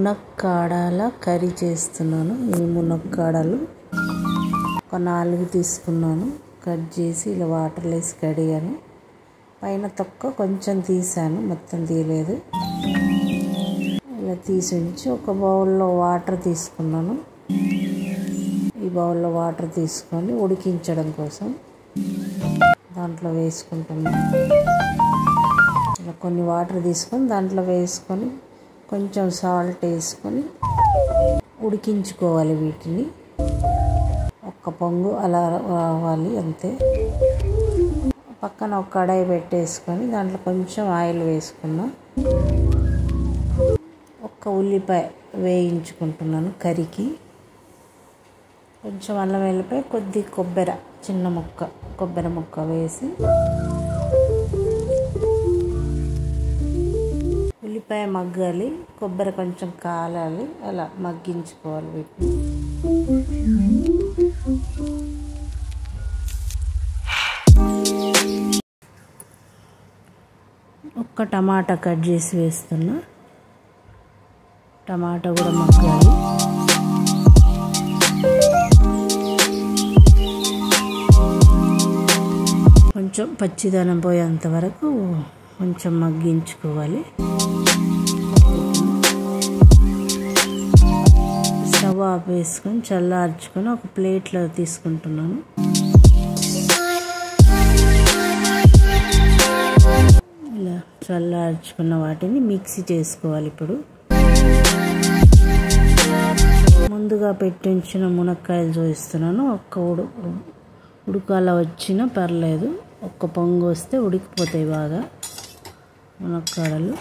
మునక్కాడల curry చేస్తున్నాను. ఈ మునక్కాడలు ఒక 4 తీసుకున్నాను. కట్ చేసి ఇలా వాటర్లో వేసి కడిగాను. పైన తొక్క కొంచెం తీసాను, మొత్తం తీయలేదు. ఇలా తీసి ఉంచి ఒక బౌల్లో వాటర్ తీసుకున్నాను. ఈ బౌల్లో వాటర్ తీసుకొని ఉడికించడం కోసం దాంట్లో వేసుకుంటున్నాను. ఇలా కొన్ని వాటర్ తీసుకొని దాంట్లో వేసుకొని కొంచెం సాల్ట్ వేసుకొని ఉడికించుకోవాలి. వీటిని ఒక్క పొంగు అలా రావాలి అంతే. పక్కన ఒక కడాయి పెట్టేసుకొని దాంట్లో కొంచెం ఆయిల్ వేసుకున్నా. ఒక్క ఉల్లిపాయ వేయించుకుంటున్నాను కర్రీకి. కొంచెం అల్లం వెల్లిపాయ, కొద్ది కొబ్బరి, చిన్న ముక్క కొబ్బరి ముక్క వేసి ఉల్లిపాయ మగ్గాలి, కొబ్బరి కొంచెం కాలాలి, అలా మగ్గించుకోవాలి వీటిని. ఒక్క టమాటా కట్ చేసి వేస్తున్నా. టమాటా కూడా మగ్గాలి. కొంచెం పచ్చిదనం పోయేంత వరకు కొంచెం మగ్గించుకోవాలి. స్టవ్ ఆఫ్ వేసుకొని చల్లార్చుకొని ఒక ప్లేట్లో తీసుకుంటున్నాను. ఇలా చల్లార్చుకున్న వాటిని మిక్సీ చేసుకోవాలి. ఇప్పుడు ముందుగా పెట్టించిన మునక్కాయలు చూపిస్తున్నాను. ఒక్క ఉడకాల వచ్చినా పర్లేదు, ఒక్క పొంగు వస్తే ఉడికిపోతాయి బాగా మునక్కాడలు.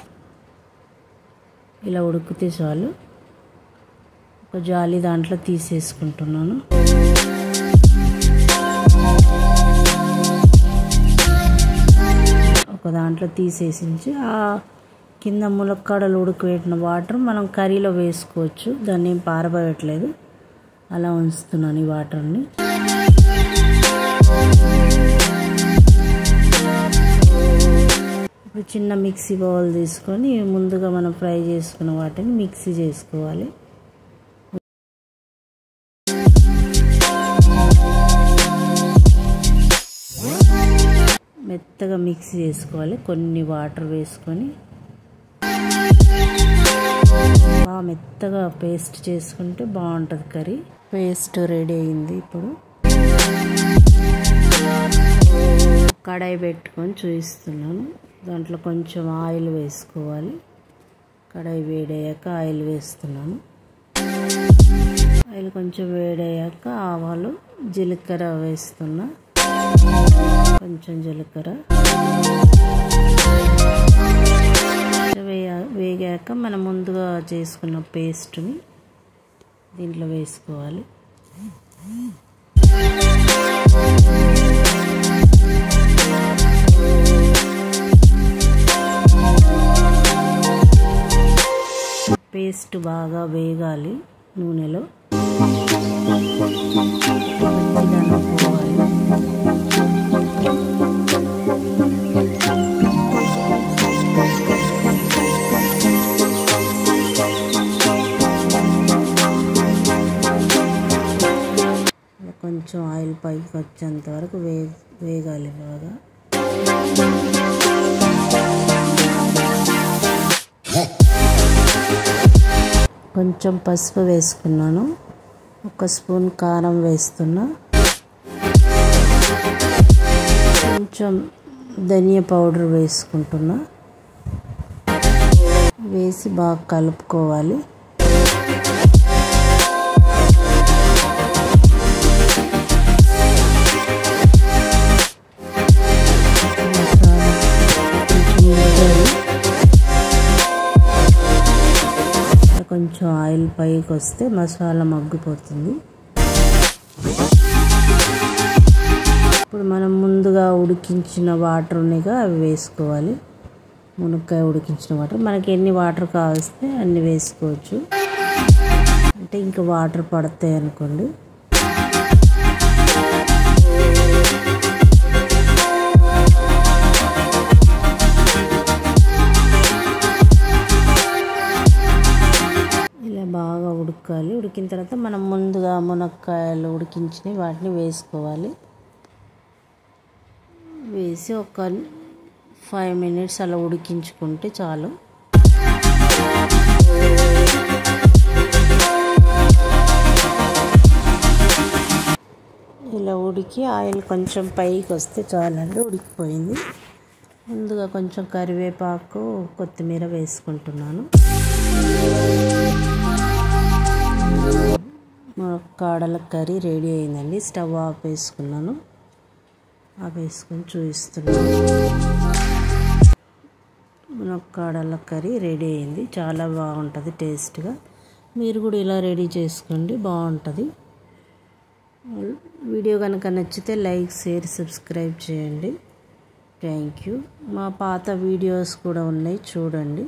ఇలా ఉడికితే చాలు. ఒక జాలి దాంట్లో తీసేసుకుంటున్నాను. ఒక దాంట్లో తీసేసించి ఆ కింద మునక్కాడలు ఉడకబెట్టిన వాటర్ మనం కర్రీలో వేసుకోవచ్చు. దాన్ని ఏం పారబోయట్లేదు, అలా ఉంచుతున్నాను ఈ వాటర్ని. ఇప్పుడు చిన్న మిక్సీ బౌల్ తీసుకొని ముందుగా మనం ఫ్రై చేసుకున్న వాటిని మిక్సీ చేసుకోవాలి. మెత్తగా మిక్సీ చేసుకోవాలి. కొన్ని వాటర్ వేసుకొని బాగా మెత్తగా పేస్ట్ చేసుకుంటే బాగుంటుంది కర్రీ. పేస్ట్ రెడీ అయింది. ఇప్పుడు కడాయి పెట్టుకొని చూపిస్తున్నాను. దాంట్లో కొంచెం ఆయిల్ వేసుకోవాలి. కడాయి వేడయ్యాక ఆయిల్ వేస్తున్నాను. ఆయిల్ కొంచెం వేడయ్యాక ఆవాలు, జీలకర్ర వేస్తున్నా. కొంచెం జీలకర్ర వేగాక మనం ముందుగా చేసుకున్న పేస్ట్ని దీంట్లో వేసుకోవాలి. పేస్ట్ బాగా వేగాలి నూనెలో. కొంచెం ఆయిల్ పైకి వచ్చేంత వరకు వేగాలి బాగా. కొంచెం పసుపు వేసుకున్నాను. 1 స్పూన్ కారం వేస్తున్నా. కొంచెం ధనియా పౌడర్ వేసుకుంటున్నా. వేసి బాగా కలుపుకోవాలి. కొంచెం ఆయిల్ పైకి వస్తే మసాలా మగ్గిపోతుంది. ఇప్పుడు మనం ముందుగా ఉడికించిన వాటర్ ఉన్నాయిగా, అవి వేసుకోవాలి. మునక్కాయ ఉడికించిన వాటర్ మనకి ఎన్ని వాటర్ కావస్తే అన్ని వేసుకోవచ్చు. అంటే ఇంకా వాటర్ పడతాయి అనుకోండి. ఉడికిన తర్వాత మనం ముందుగా మునక్కాయలు ఉడికించినవి వాటిని వేసుకోవాలి. వేసి ఒక 5 మినిట్స్ అలా ఉడికించుకుంటే చాలు. ఇలా ఉడికి ఆయిల్ కొంచెం పైకి వస్తే చాలండి, ఉడికిపోయింది. ముందుగా కొంచెం కరివేపాకు కొత్తిమీర వేసుకుంటున్నాను. మునక్కాడల కర్రీ రెడీ అయిందండి. స్టవ్ ఆఫ్ వేసుకున్నాను. వేసుకొని చూపిస్తున్నాను. మునక్కాడల కర్రీ రెడీ అయింది. చాలా బాగుంటుంది టేస్ట్గా. మీరు కూడా ఇలా రెడీ చేసుకోండి, బాగుంటుంది. వీడియో కనుక నచ్చితే లైక్, షేర్, సబ్స్క్రైబ్ చేయండి. Thank you. మా పాత వీడియోస్ కూడా ఉన్నాయి, చూడండి.